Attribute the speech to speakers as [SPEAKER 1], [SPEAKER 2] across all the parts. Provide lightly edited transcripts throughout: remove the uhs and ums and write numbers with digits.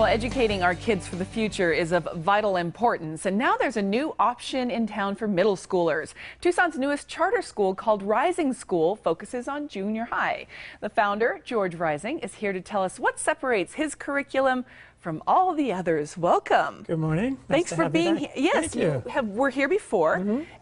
[SPEAKER 1] Well, educating our kids for the future is of vital importance, and now there's a new option in town for middle schoolers. Tucson's newest charter school, called Rising School, focuses on junior high. The founder, George Rising, is here to tell us what separates his curriculum from all the others. Welcome.
[SPEAKER 2] Good morning.
[SPEAKER 1] Thanks for being here. Yes,
[SPEAKER 2] you
[SPEAKER 1] were here before,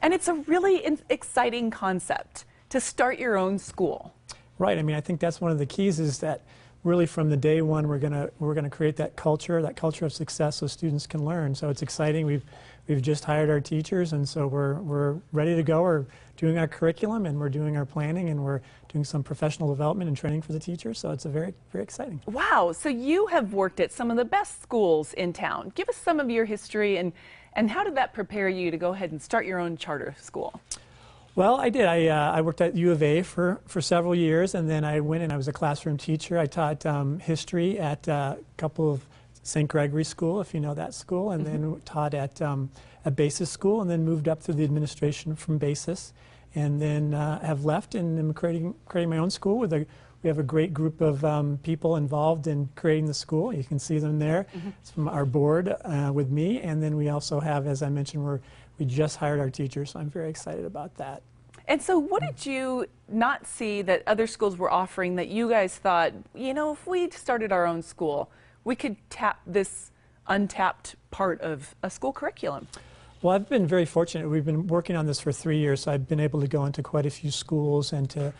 [SPEAKER 1] and it's a really exciting concept to start your own school.
[SPEAKER 2] Right. I mean, I think that's one of the keys is that really from the day one we're gonna create that culture of success so students can learn. So it's exciting. We've just hired our teachers, and so we're ready to go. We're doing our curriculum and we're doing our planning and we're doing some professional development and training for the teachers. So it's a very exciting.
[SPEAKER 1] Wow. So you have worked at some of the best schools in town. Give us some of your history and how did that prepare you to go ahead and start your own charter school?
[SPEAKER 2] Well, I did. I worked at U of A for several years, and then I went and I was a classroom teacher. I taught history at a couple of St. Gregory School, if you know that school, and then taught at a Basis School, and then moved up through the administration from Basis, and then have left and am creating my own school with we have a great group of people involved in creating the school. You can see them there. It's from our board with me, and then we also have, as I mentioned, we just hired our teachers, so I'm very excited about that.
[SPEAKER 1] And so what did you not see that other schools were offering that you guys thought, you know, if we started our own school, we could tap this untapped part of a school curriculum?
[SPEAKER 2] Well, I've been very fortunate. We've been working on this for 3 years, so I've been able to go into quite a few schools and to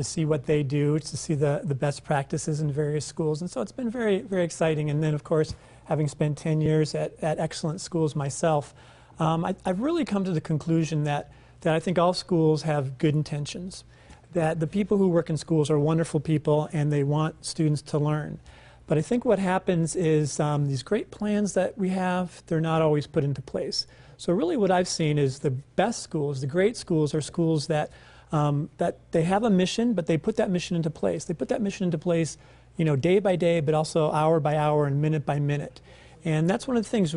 [SPEAKER 2] see what they do, to see the best practices in various schools. And so it's been very exciting. And then, of course, having spent 10 years at excellent schools myself, I've really come to the conclusion that I think all schools have good intentions, that the people who work in schools are wonderful people and they want students to learn. But I think what happens is these great plans that we have, they're not always put into place. So really what I've seen is the best schools, the great schools, are schools that they have a mission, but they put that mission into place. They put that mission into place, you know, day by day, but also hour by hour and minute by minute. And that's one of the things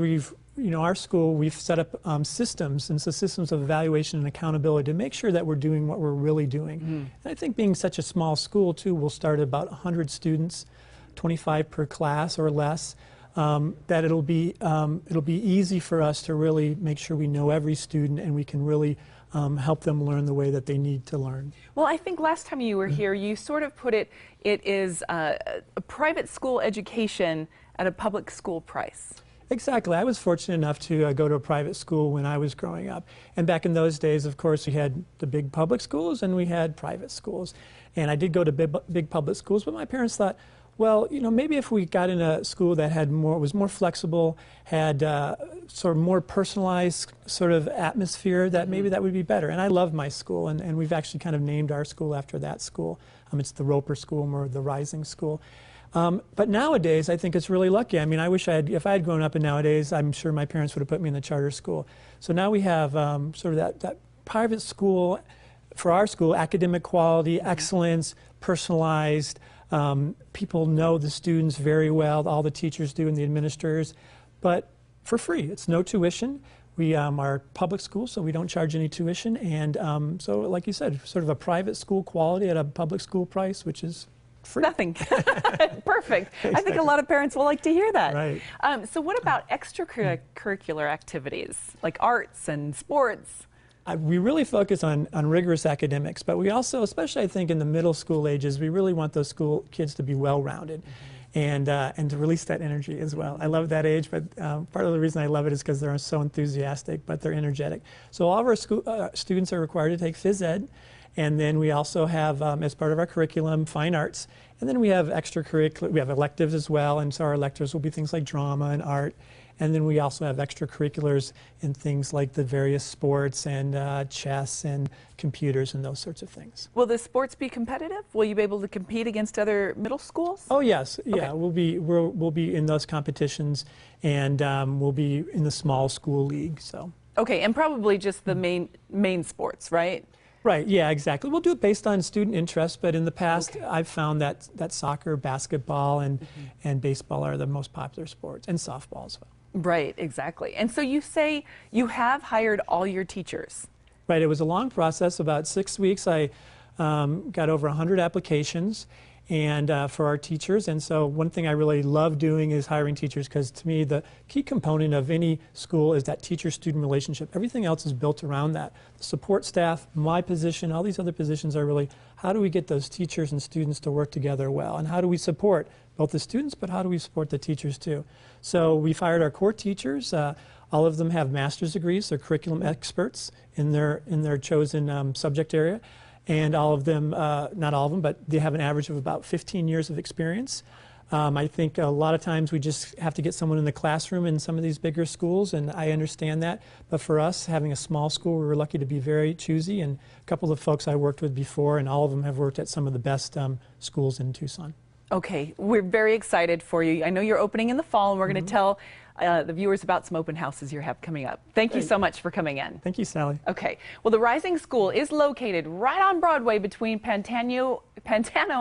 [SPEAKER 2] our school, we've set up systems, and so systems of evaluation and accountability to make sure that we're doing what we're really doing. And I think being such a small school too, we'll start at about 100 students, 25 per class or less, that it'll be easy for us to really make sure we know every student and we can really help them learn the way that they need to learn.
[SPEAKER 1] Well, I think last time you were here, you sort of put it is a private school education at a public school price.
[SPEAKER 2] Exactly. I was fortunate enough to go to a private school when I was growing up. And back in those days, of course, we had the big public schools and we had private schools. And I did go to big public schools, but my parents thought, well, you know, maybe if we got in a school that had was more flexible, had sort of more personalized sort of atmosphere, that maybe that would be better. And I love my school, and we've actually kind of named our school after that school. It's the Roper School, or the Rising School. But nowadays, I think it's really lucky. I mean, I wish if I had grown up in nowadays, I'm sure my parents would have put me in the charter school. So now we have sort of that private school, for our school, academic quality, excellence, personalized. People know the students very well, all the teachers do and the administrators, but for free. It's no tuition. We are public school, so we don't charge any tuition. And so, like you said, sort of a private school quality at a public school price, which is free.
[SPEAKER 1] Nothing. Perfect. Exactly. I think a lot of parents will like to hear that.
[SPEAKER 2] Right.
[SPEAKER 1] So what about extracurricular activities, like arts and sports?
[SPEAKER 2] We really focus on rigorous academics, but we also, especially I think in the middle school ages, we really want those school kids to be well-rounded and to release that energy as well. I love that age, but part of the reason I love it is because they're so enthusiastic, but they're energetic. So all of our students are required to take phys ed. And then we also have, as part of our curriculum, fine arts. And then we have extracurricular, we have electives as well. And so our electives will be things like drama and art. And then we also have extracurriculars in things like the various sports and chess and computers and those sorts of things.
[SPEAKER 1] Will the sports be competitive? Will you be able to compete against other middle schools?
[SPEAKER 2] Oh yes,
[SPEAKER 1] okay.
[SPEAKER 2] Yeah. We'll be in those competitions, and we'll be in the small school league. So. Okay,
[SPEAKER 1] and probably just the main sports, right?
[SPEAKER 2] Right, yeah, exactly. We'll do it based on student interest, but in the past I've found that soccer, basketball, and baseball are the most popular sports, and softball as well.
[SPEAKER 1] Right, exactly. And so you say you have hired all your teachers.
[SPEAKER 2] Right, it was a long process, about 6 weeks. I got over 100 applications, and for our teachers. And so one thing I really love doing is hiring teachers, because to me the key component of any school is that teacher-student relationship. Everything else is built around that. The support staff, my position, all these other positions are really how do we get those teachers and students to work together well, and how do we support both the students, but how do we support the teachers too. So we've hired our core teachers. All of them have master's degrees. They're curriculum experts in their chosen subject area. And all of them, not all of them, but they have an average of about 15 years of experience. I think a lot of times we just have to get someone in the classroom in some of these bigger schools, and I understand that. But for us, having a small school, we were lucky to be very choosy. And a couple of folks I worked with before, and all of them have worked at some of the best schools in Tucson.
[SPEAKER 1] Okay, we're very excited for you. I know you're opening in the fall, and we're going to tell the viewers about some open houses you have coming up. Thank you so much for coming in.
[SPEAKER 2] Thank you, Sally.
[SPEAKER 1] Okay, well, the Rising School is located right on Broadway between Pantano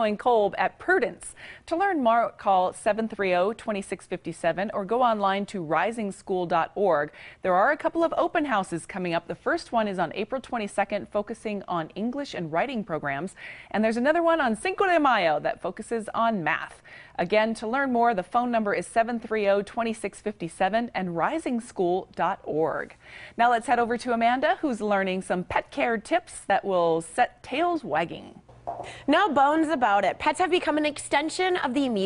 [SPEAKER 1] and Kolb at Prudence. To learn more, call 730-2657 or go online to risingschool.org. There are a couple of open houses coming up. The first one is on April 22nd, focusing on English and writing programs. And there's another one on Cinco de Mayo that focuses on math. Again, to learn more, the phone number is 730-2657 and risingschool.org. Now let's head over to Amanda, who's learning some pet care tips that will set tails wagging.
[SPEAKER 3] No bones about it. Pets have become an extension of the immediate